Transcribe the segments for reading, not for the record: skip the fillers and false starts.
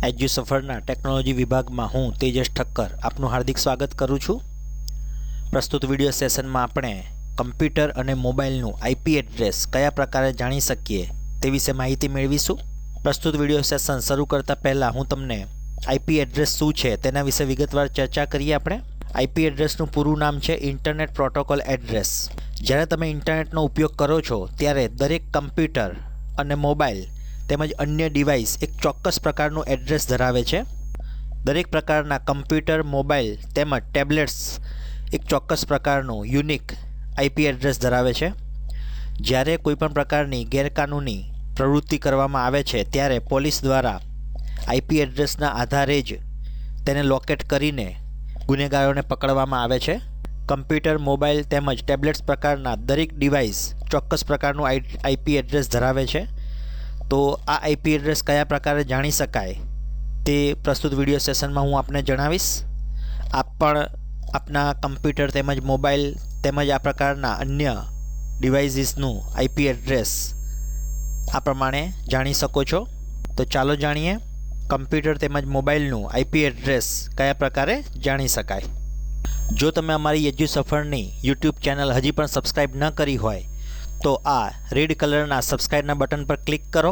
એજ્યુ સફરના technology વિભાગમાં હું તેજસ ઠક્કર આપનું હાર્દિક સ્વાગત કરું છું। પ્રસ્તુત વિડિયો સેશનમાં આપણે કમ્પ્યુટર અને મોબાઈલનું આઈપી એડ્રેસ કયા પ્રકારે જાણી શકીએ તે વિશે માહિતી મેળવીશું। પ્રસ્તુત વિડિયો સેશન શરૂ કરતા પહેલાં હું તમને આઈપી એડ્રેસ શું છે તેના વિશે વિગતવાર ચર્ચા કરીએ। આપણે આઈપી એડ્રેસનું પૂરું નામ છે ઇન્ટરનેટ પ્રોટોકોલ એડ્રેસ। જ્યારે તમે ઇન્ટરનેટનો ઉપયોગ કરો છો ત્યારે દરેક કમ્પ્યુટર અને મોબાઈલ તેમજ અન્ય ડિવાઇસ એક ચોક્કસ પ્રકારનું એડ્રેસ ધરાવે છે। દરેક પ્રકારના કમ્પ્યુટર, મોબાઈલ તેમજ ટેબ્લેટ્સ એક ચોક્કસ પ્રકારનું યુનિક આઈપી એડ્રેસ ધરાવે છે। જ્યારે કોઈપણ પ્રકારની ગેરકાનૂની પ્રવૃત્તિ કરવામાં આવે છે ત્યારે પોલીસ દ્વારા આઈપી એડ્રેસના આધારે જ તેને લોકેટ કરીને ગુનેગારોને પકડવામાં આવે છે। કમ્પ્યુટર, મોબાઈલ તેમજ ટેબ્લેટ્સ પ્રકારના દરેક ડિવાઇસ ચોક્કસ પ્રકારનું આઈપી એડ્રેસ ધરાવે છે। તો આ આઈપી એડ્રેસ કયા પ્રકારે જાણી શકાય તે પ્રસ્તુત વિડિયો સેશનમાં હું આપને જણાવીશ। આપ પણ આપના કમ્પ્યુટર તેમજ મોબાઈલ તેમજ આ પ્રકારના અન્ય ડિવાઇસીસનું આઈપી એડ્રેસ આ પ્રમાણે જાણી શકો છો। તો ચાલો જાણીએ કમ્પ્યુટર તેમજ મોબાઈલનું આઈપી એડ્રેસ કયા પ્રકારે જાણી શકાય। જો તમે અમારી એજ્યુ સફરની યુટ્યુબ ચેનલ હજી પણ સબસ્ક્રાઈબ ન કરી હોય તો આ રેડ કલરના સબસ્ક્રાઈબના બટન પર ક્લિક કરો।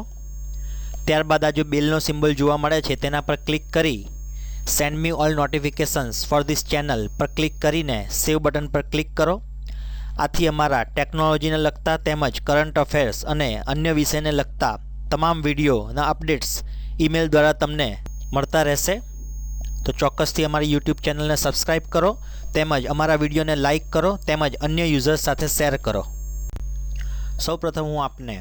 ત્યારબાદ આ જો બેલનો સિમ્બોલ જોવા મળે છે તેના પર ક્લિક કરી send me all notifications for this channel પર ક્લિક કરીને સેવ બટન પર ક્લિક કરો। આથી અમારા ટેકનોલોજીને લગતા તેમજ કરંટ અફેર્સ અને અન્ય વિષયને લગતા તમામ વિડીયોના અપડેટ્સ ઈમેલ દ્વારા તમને મળતા રહેશે। તો ચોક્કસથી અમારી યુટ્યુબ ચેનલને સબસ્ક્રાઈબ કરો તેમજ અમારા વિડીયોને લાઇક કરો તેમજ અન્ય યુઝર્સ સાથે શેર કરો। સૌપ્રથમ હું આપને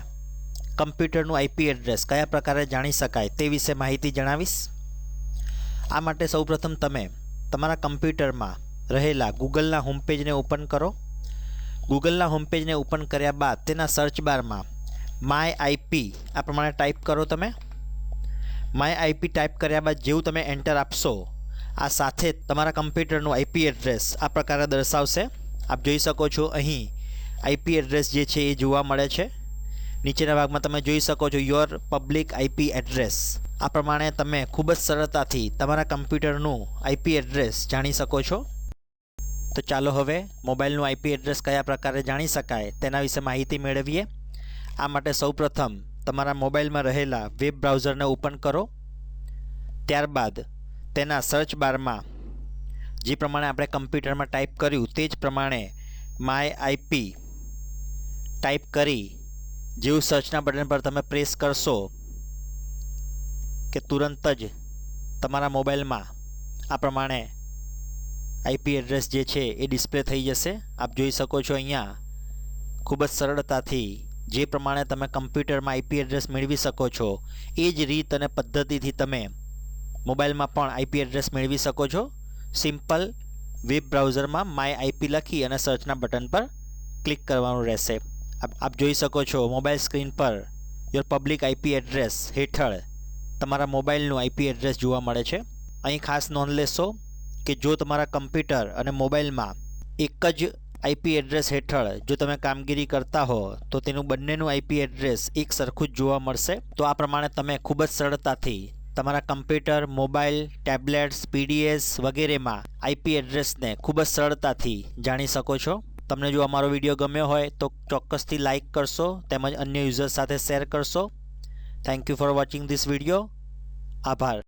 કમ્પ્યુટરનું આઈપી એડ્રેસ કયા પ્રકારે જાણી શકાય તે વિશે માહિતી જણાવીશ। આ માટે સૌપ્રથમ તમે તમારા કમ્પ્યુટરમાં રહેલા ગૂગલના હોમપેજને ઓપન કરો। ગૂગલના હોમપેજને ઓપન કર્યા બાદ તેના સર્ચ બારમાં માય આઈપી આ પ્રમાણે ટાઈપ કરો। તમે માય આઈપી ટાઈપ કર્યા બાદ જેવું તમે એન્ટર આપશો આ સાથે જ તમારા કમ્પ્યુટરનું આઈપી એડ્રેસ આ પ્રકારે દર્શાવશે। આપ જોઈ શકો છો અહીં આઈપી એડ્રેસ જે છે એ જોવા મળે છે। નીચેના ભાગમાં તમે જોઈ શકો છો યોર પબ્લિક આઈપી એડ્રેસ। આ પ્રમાણે તમે ખૂબ જ સરળતાથી તમારા કમ્પ્યુટરનું આઈપી એડ્રેસ જાણી શકો છો। તો ચાલો હવે મોબાઈલનું આઈપી એડ્રેસ કયા પ્રકારે જાણી શકાય તેના વિશે માહિતી મેળવીએ। આ માટે સૌપ્રથમ તમારા મોબાઈલમાં રહેલા વેબ બ્રાઉઝરને ઓપન કરો। ત્યારબાદ તેના સર્ચ બારમાં જે પ્રમાણે આપણે કમ્પ્યુટરમાં ટાઈપ કર્યું તે જ પ્રમાણે માય આઈપી ટાઈપ કરી જેવું સર્ચના બટન પર તમે પ્રેસ કરશો કે તુરંત જ તમારા મોબાઈલમાં આ પ્રમાણે આઈપી એડ્રેસ જે છે એ ડિસ્પ્લે થઈ જશે। આપ જોઈ શકો છો અહીંયા ખૂબ જ સરળતાથી જે પ્રમાણે તમે કમ્પ્યુટરમાં આઈપી એડ્રેસ મેળવી શકો છો એ જ રીત અને પદ્ધતિથી તમે મોબાઈલમાં પણ આઈપી એડ્રેસ મેળવી શકો છો। સિમ્પલ વેબ બ્રાઉઝરમાં માય આઈપી લખી અને સર્ચના બટન પર ક્લિક કરવાનું રહેશે। આપ જોઈ શકો છો મોબાઈલ સ્ક્રીન પર યોર પબ્લિક આઈપી એડ્રેસ હેઠળ તમારા મોબાઈલનું આઈપી એડ્રેસ જોવા મળે છે। અહીં ખાસ નોંધ લેશો કે જો તમારા કમ્પ્યુટર અને મોબાઈલમાં એક જ આઈપી એડ્રેસ હેઠળ જો તમે કામગીરી કરતા હો તો તેનું બંનેનું આઈપી એડ્રેસ એક સરખું જ જોવા મળશે। તો આ પ્રમાણે તમે ખૂબ જ સરળતાથી તમારા કમ્પ્યુટર, મોબાઈલ, ટેબ્લેટ્સ, પીડીએસ વગેરેમાં આઈપી એડ્રેસને ખૂબ જ સરળતાથી જાણી શકો છો। તમને જો અમારો વિડીયો ગમ્યો હોય તો ચોક્કસથી લાઇક કરશો તેમજ અન્ય યુઝર્સ સાથે શેર કરશો। Thank you for watching this video. આભાર।